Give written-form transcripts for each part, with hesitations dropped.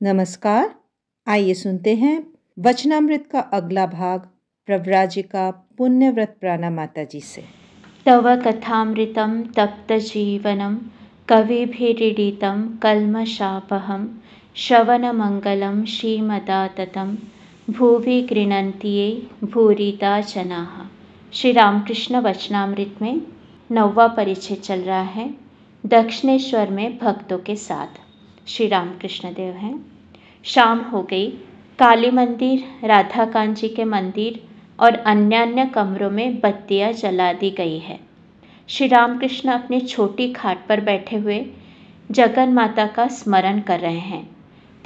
नमस्कार। आइए सुनते हैं वचनामृत का अगला भाग प्रव्राजिका पुण्यव्रत प्राणा माता जी से। तव कथामृतं तप्तजीवनं कविभिरीडितं कल्मषापहं श्रवणमङ्गलं श्रीमदाततं भुवि गृह्णन्ति ये भूरिदा जनाः। श्री रामकृष्ण वचनामृत में 9वां परिचय चल रहा है। दक्षिणेश्वर में भक्तों के साथ श्री रामकृष्ण देव हैं। शाम हो गई। काली मंदिर, राधा कांत जी के मंदिर और अन्य कमरों में बत्तियां जला दी गई है। श्री रामकृष्ण अपनी छोटी खाट पर बैठे हुए जगन माता का स्मरण कर रहे हैं।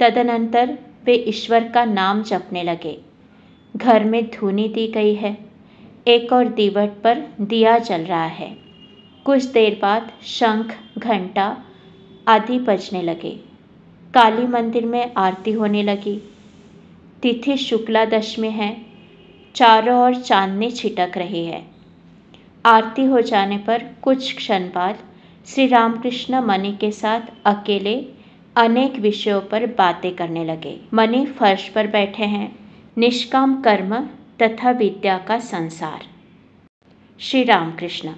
तदनंतर वे ईश्वर का नाम जपने लगे। घर में धूनी दी गई है। एक और दीवट पर दिया जल रहा है। कुछ देर बाद शंख, घंटा आदि बजने लगे। काली मंदिर में आरती होने लगी। तिथि शुक्ला दशमी है। चारों ओर चांदनी छिटक रही है। आरती हो जाने पर कुछ क्षण बाद श्री रामकृष्ण मणि के साथ अकेले अनेक विषयों पर बातें करने लगे। मणि फर्श पर बैठे हैं। निष्काम कर्म तथा विद्या का संसार। श्री रामकृष्ण,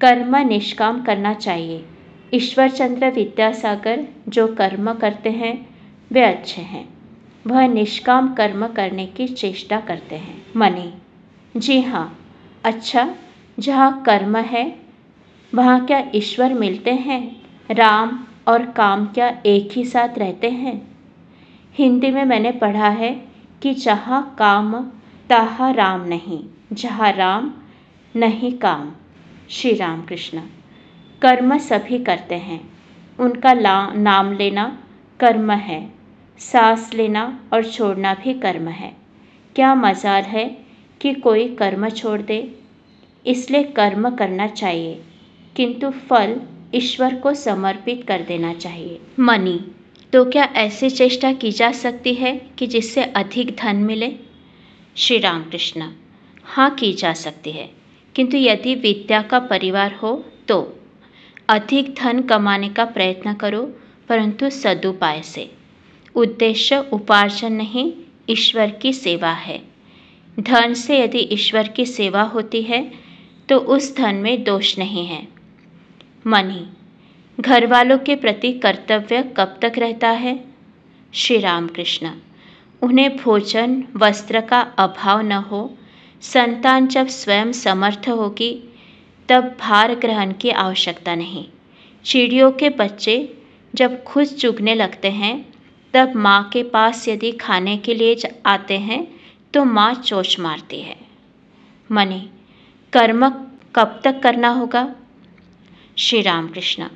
कर्म निष्काम करना चाहिए। ईश्वरचंद्र विद्यासागर जो कर्म करते हैं वे अच्छे हैं। वह निष्काम कर्म करने की चेष्टा करते हैं। मणि, जी हाँ। अच्छा, जहाँ कर्म है वहाँ क्या ईश्वर मिलते हैं? राम और काम क्या एक ही साथ रहते हैं? हिंदी में मैंने पढ़ा है कि जहाँ काम तहाँ राम नहीं, जहाँ राम नहीं काम। श्री रामकृष्ण, कर्म सभी करते हैं। उनका नाम लेना कर्म है। सांस लेना और छोड़ना भी कर्म है। क्या मजाल है कि कोई कर्म छोड़ दे। इसलिए कर्म करना चाहिए, किंतु फल ईश्वर को समर्पित कर देना चाहिए। मणि, तो क्या ऐसी चेष्टा की जा सकती है कि जिससे अधिक धन मिले? श्री रामकृष्ण, हाँ, की जा सकती है, किंतु यदि विद्या का परिवार हो तो अधिक धन कमाने का प्रयत्न करो, परंतु सदुपाय से। उद्देश्य उपार्जन नहीं, ईश्वर की सेवा है। धन से यदि ईश्वर की सेवा होती है तो उस धन में दोष नहीं है। मणि, घर वालों के प्रति कर्तव्य कब तक रहता है? श्री रामकृष्ण, उन्हें भोजन वस्त्र का अभाव न हो। संतान जब स्वयं समर्थ होगी तब भार ग्रहण की आवश्यकता नहीं। चिड़ियों के बच्चे जब खुद चुगने लगते हैं तब माँ के पास यदि खाने के लिए आते हैं तो माँ चोंच मारती है। मणि, कर्म कब तक करना होगा? श्री रामकृष्ण,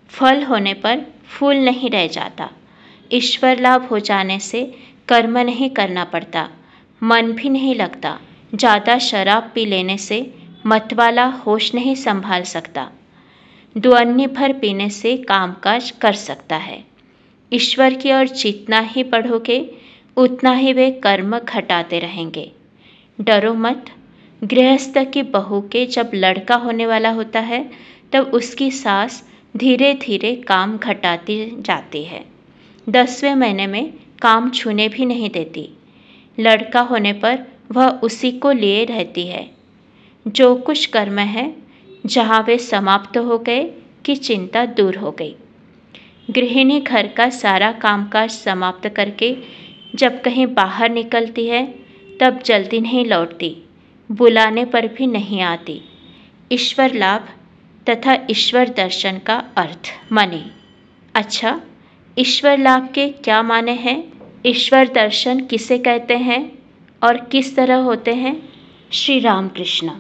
फल होने पर फूल नहीं रह जाता। ईश्वर लाभ हो जाने से कर्म नहीं करना पड़ता, मन भी नहीं लगता। ज़्यादा शराब पी लेने से मतवाला होश नहीं संभाल सकता। दुअन्नी भर पीने से कामकाज कर सकता है। ईश्वर की ओर जितना ही बढ़ोगे उतना ही वे कर्म घटाते रहेंगे। डरो मत। गृहस्थ की बहू के जब लड़का होने वाला होता है तब उसकी सास धीरे धीरे काम घटाती जाती है। 10वें महीने में काम छूने भी नहीं देती। लड़का होने पर वह उसी को लिए रहती है। जो कुछ कर्म है, जहाँ वे समाप्त हो गए कि चिंता दूर हो गई। गृहिणी घर का सारा कामकाज समाप्त करके जब कहीं बाहर निकलती है तब जल्दी नहीं लौटती, बुलाने पर भी नहीं आती। ईश्वर लाभ तथा ईश्वर दर्शन का अर्थ। मणि, अच्छा, ईश्वर लाभ के क्या माने हैं? ईश्वर दर्शन किसे कहते हैं और किस तरह होते हैं? श्री रामकृष्ण,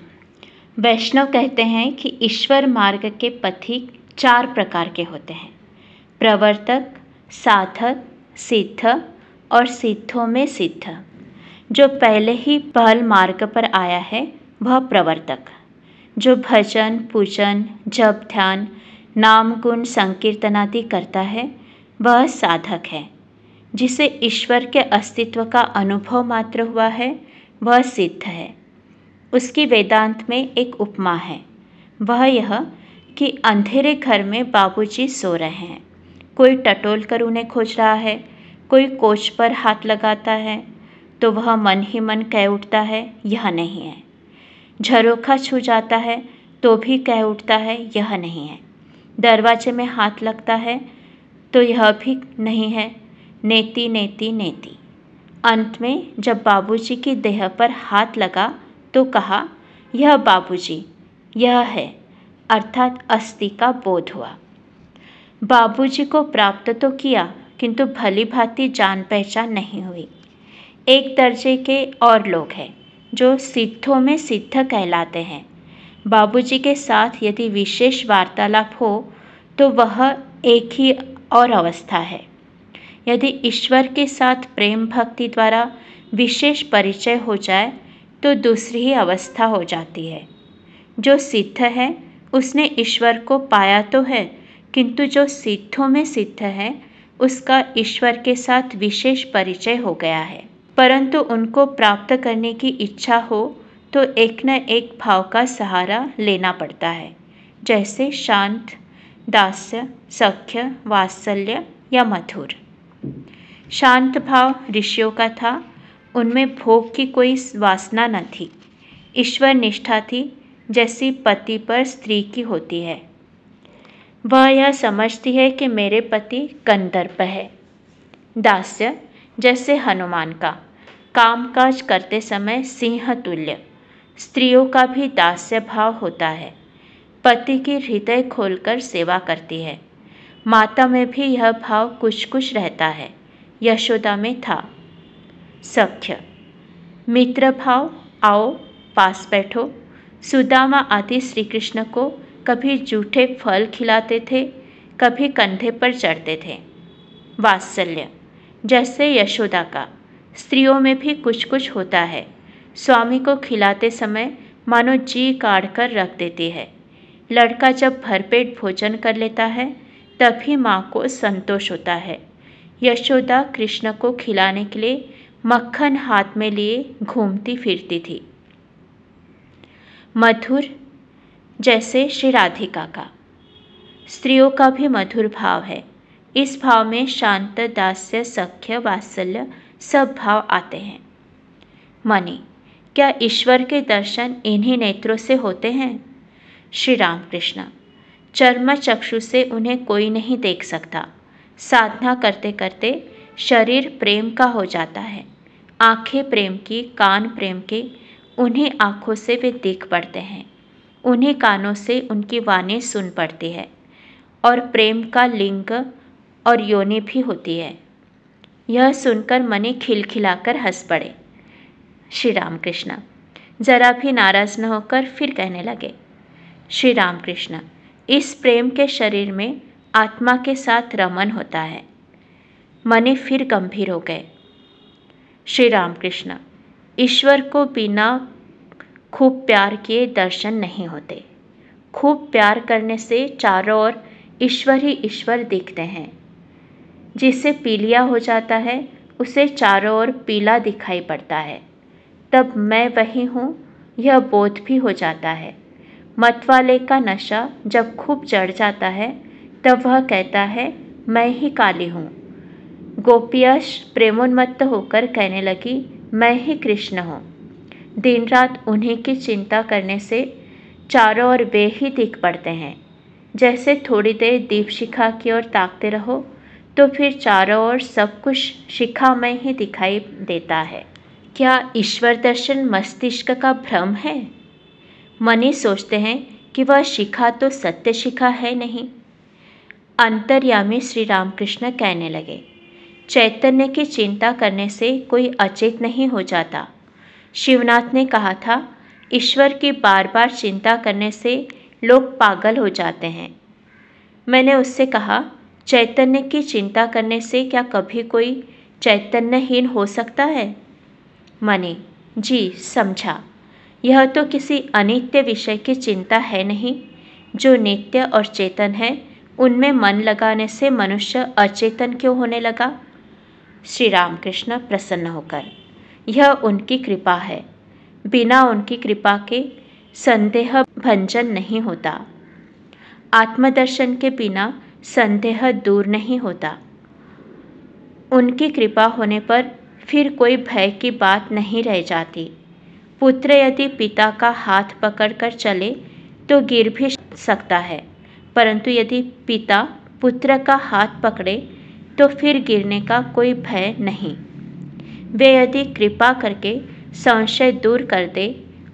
वैष्णव कहते हैं कि ईश्वर मार्ग के पथिक 4 प्रकार के होते हैं: प्रवर्तक, साधक, सिद्ध और सिद्धों में सिद्ध। जो पहले ही पहल मार्ग पर आया है वह प्रवर्तक। जो भजन, पूजन, जप, ध्यान, नाम, गुण, संकीर्तन आदि करता है वह साधक है। जिसे ईश्वर के अस्तित्व का अनुभव मात्र हुआ है वह सिद्ध है। उसकी वेदांत में एक उपमा है। वह यह कि अंधेरे घर में बाबूजी सो रहे हैं। कोई टटोल कर उन्हें खोज रहा है, कोई कोच पर हाथ लगाता है तो वह मन ही मन कह उठता है यह नहीं है। झरोखा छू जाता है तो भी कह उठता है यह नहीं है। दरवाजे में हाथ लगता है तो यह भी नहीं है। नेति नेति नेति। अंत में जब बाबूजी की देह पर हाथ लगा तो कहा, यह बाबूजी, यह है, अर्थात अस्थि का बोध हुआ। बाबूजी को प्राप्त तो किया किंतु भली भांति जान पहचान नहीं हुई। एक दर्जे के और लोग हैं जो सिद्धों में सिद्ध कहलाते हैं। बाबूजी के साथ यदि विशेष वार्तालाप हो तो वह एक ही और अवस्था है। यदि ईश्वर के साथ प्रेम भक्ति द्वारा विशेष परिचय हो जाए तो दूसरी ही अवस्था हो जाती है। जो सिद्ध है उसने ईश्वर को पाया तो है, किंतु जो सिद्धों में सिद्ध है उसका ईश्वर के साथ विशेष परिचय हो गया है। परंतु उनको प्राप्त करने की इच्छा हो तो एक न एक भाव का सहारा लेना पड़ता है, जैसे शांत, दास्य, सख्य, वात्सल्य या मधुर। शांत भाव ऋषियों का था, उनमें भोग की कोई वासना न थी। ईश्वर निष्ठा थी जैसी पति पर स्त्री की होती है। वह यह समझती है कि मेरे पति गंधर्व है। दास्य जैसे हनुमान का, कामकाज करते समय सिंह तुल्य। स्त्रियों का भी दास्य भाव होता है, पति की हृदय खोलकर सेवा करती है। माता में भी यह भाव कुछ कुछ रहता है, यशोदा में था। सख्य मित्र भाव, आओ पास बैठो। सुदामा आदि श्री कृष्ण को कभी जूठे फल खिलाते थे, कभी कंधे पर चढ़ते थे। वात्सल्य जैसे यशोदा का, स्त्रियों में भी कुछ कुछ होता है। स्वामी को खिलाते समय मानो जी काढ़ कर रख देती है। लड़का जब भरपेट भोजन कर लेता है तभी माँ को संतोष होता है। यशोदा कृष्ण को खिलाने के लिए मक्खन हाथ में लिए घूमती फिरती थी। मधुर जैसे श्री राधिका का, स्त्रियों का भी मधुर भाव है। इस भाव में शांत, दास्य, सख्य, वात्सल्य सब भाव आते हैं। मणि क्या ईश्वर के दर्शन इन्हीं नेत्रों से होते हैं? श्री रामकृष्ण चर्म चक्षु से उन्हें कोई नहीं देख सकता। साधना करते करते शरीर प्रेम का हो जाता है। आंखें प्रेम की, कान प्रेम के, उन्हीं आँखों से वे देख पड़ते हैं। उन्हीं कानों से उनकी वाणी सुन पड़ती है। और प्रेम का लिंग और योनि भी होती है। यह सुनकर मणि खिलखिलाकर हंस पड़े। श्री रामकृष्ण जरा भी नाराज न होकर फिर कहने लगे, श्री रामकृष्ण इस प्रेम के शरीर में आत्मा के साथ रमन होता है। मणि फिर गंभीर हो गए। श्री रामकृष्ण ईश्वर को बिना खूब प्यार किए दर्शन नहीं होते। खूब प्यार करने से चारों ओर ईश्वर ही ईश्वर दिखते हैं। जिसे पीलिया हो जाता है उसे चारों ओर पीला दिखाई पड़ता है। तब मैं वही हूँ यह बोध भी हो जाता है। मतवाले का नशा जब खूब चढ़ जाता है तब वह कहता है मैं ही काली हूँ। गोपियाश प्रेमोन्मत्त होकर कहने लगी मैं ही कृष्ण हूँ। दिन रात उन्हीं की चिंता करने से चारों ओर वे ही दिख पड़ते हैं। जैसे थोड़ी देर दीप शिखा की ओर ताकते रहो तो फिर चारों ओर सब कुछ शिखामय ही दिखाई देता है। क्या ईश्वर दर्शन मस्तिष्क का भ्रम है? मनी सोचते हैं कि वह शिखा तो सत्य शिखा है नहीं। अंतर्यामी श्री रामकृष्ण कहने लगे, चैतन्य की चिंता करने से कोई अचेत नहीं हो जाता। शिवनाथ ने कहा था ईश्वर की बार बार चिंता करने से लोग पागल हो जाते हैं। मैंने उससे कहा चैतन्य की चिंता करने से क्या कभी कोई चैतन्यहीन हो सकता है? मनी जी समझा। यह तो किसी अनित्य विषय की चिंता है नहीं। जो नित्य और चेतन है उनमें मन लगाने से मनुष्य अचेतन क्यों होने लगा? श्री रामकृष्ण प्रसन्न होकर, यह उनकी कृपा है। बिना उनकी कृपा के संदेह भंजन नहीं होता। आत्मदर्शन के बिना संदेह दूर नहीं होता। उनकी कृपा होने पर फिर कोई भय की बात नहीं रह जाती। पुत्र यदि पिता का हाथ पकड़कर चले तो गिर भी सकता है, परंतु यदि पिता पुत्र का हाथ पकड़े तो फिर गिरने का कोई भय नहीं। वे यदि कृपा करके संशय दूर कर दे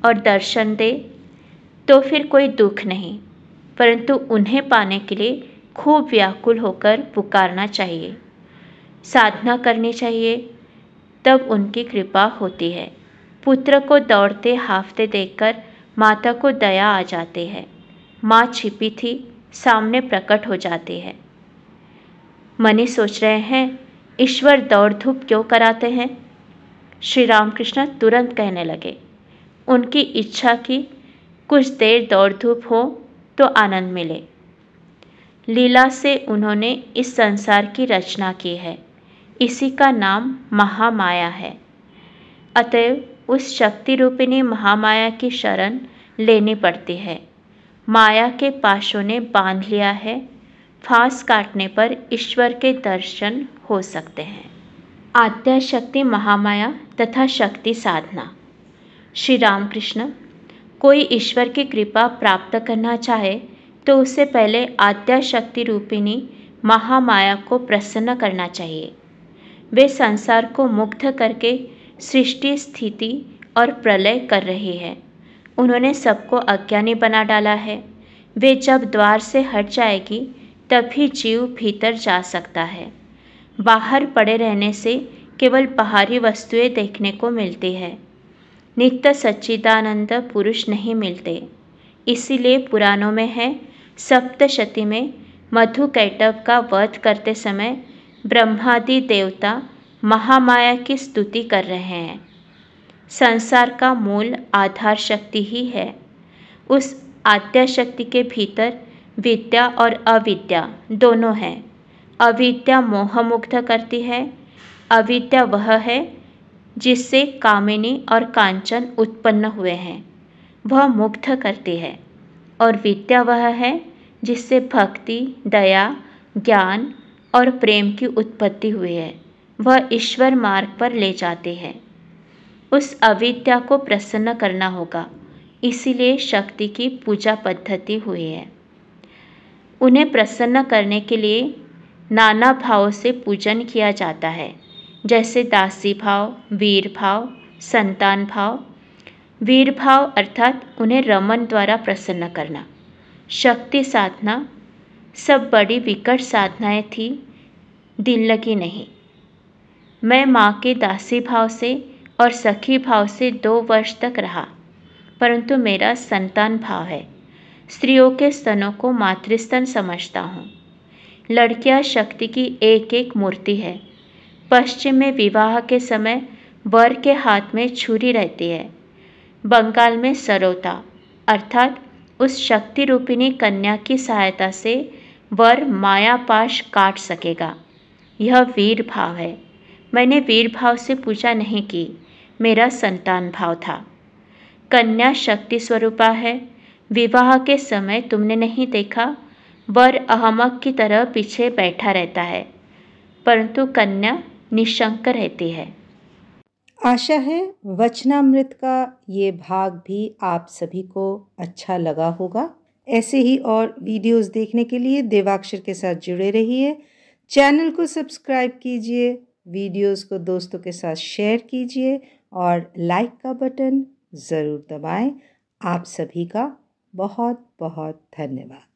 और दर्शन दे तो फिर कोई दुख नहीं, परंतु उन्हें पाने के लिए खूब व्याकुल होकर पुकारना चाहिए, साधना करनी चाहिए, तब उनकी कृपा होती है। पुत्र को दौड़ते हाफते देखकर माता को दया आ जाती है। माँ छिपी थी, सामने प्रकट हो जाती है। मनी सोच रहे हैं, ईश्वर दौड़ धूप क्यों कराते हैं? श्री रामकृष्ण तुरंत कहने लगे, उनकी इच्छा की कुछ देर दौड़ धूप हो तो आनंद मिले। लीला से उन्होंने इस संसार की रचना की है, इसी का नाम महामाया है। अतएव उस शक्ति रूपिणी महामाया की शरण लेनी पड़ती है। माया के पाशों ने बांध लिया है, फांस काटने पर ईश्वर के दर्शन हो सकते हैं। आद्या शक्ति महामाया तथा शक्ति साधना। श्री रामकृष्ण, कोई ईश्वर की कृपा प्राप्त करना चाहे तो उससे पहले आद्या शक्ति रूपिणी महामाया को प्रसन्न करना चाहिए। वे संसार को मुग्ध करके सृष्टि, स्थिति और प्रलय कर रही है। उन्होंने सबको अज्ञानी बना डाला है। वे जब द्वार से हट जाएगी तभी जीव भीतर जा सकता है। बाहर पड़े रहने से केवल बाहरी वस्तुएं देखने को मिलती है। नित्य सच्चिदानंद पुरुष नहीं मिलते। इसीलिए पुराणों में है, सप्तशती में मधुकैटभ का वध करते समय ब्रह्मादि देवता महामाया की स्तुति कर रहे हैं। संसार का मूल आधार शक्ति ही है। उस आद्या शक्ति के भीतर विद्या और अविद्या दोनों हैं। अविद्या मोहमुग्ध करती है। अविद्या वह है जिससे कामिनी और कांचन उत्पन्न हुए हैं, वह मुग्ध करती है। और विद्या वह है जिससे भक्ति, दया, ज्ञान और प्रेम की उत्पत्ति हुई है, वह ईश्वर मार्ग पर ले जाती है। उस अविद्या को प्रसन्न करना होगा, इसीलिए शक्ति की पूजा पद्धति हुई है। उन्हें प्रसन्न करने के लिए नाना भावों से पूजन किया जाता है, जैसे दासी भाव, वीर भाव, संतान भाव। वीर भाव अर्थात उन्हें रमन द्वारा प्रसन्न करना। शक्ति साधना सब बड़ी विकट साधनाएं थी, दिल लगी नहीं। मैं माँ के दासी भाव से और सखी भाव से 2 वर्ष तक रहा, परंतु मेरा संतान भाव है। स्त्रियों के स्तनों को मातृस्तन समझता हूँ। लड़कियाँ शक्ति की एक एक मूर्ति है। पश्चिम में विवाह के समय वर के हाथ में छुरी रहती है। बंगाल में सरोता अर्थात उस शक्ति रूपिणी कन्या की सहायता से वर मायापाश काट सकेगा। यह वीर भाव है। मैंने वीर भाव से पूजा नहीं की, मेरा संतान भाव था। कन्या शक्ति स्वरूपा है। विवाह के समय तुमने नहीं देखा, वर अहमक की तरह पीछे बैठा रहता है, परंतु कन्या निशंक रहती है। आशा है वचनामृत का ये भाग भी आप सभी को अच्छा लगा होगा। ऐसे ही और वीडियोस देखने के लिए देवाक्षर के साथ जुड़े रहिए। चैनल को सब्सक्राइब कीजिए, वीडियोस को दोस्तों के साथ शेयर कीजिए और लाइक का बटन ज़रूर दबाएं। आप सभी का बहुत बहुत धन्यवाद।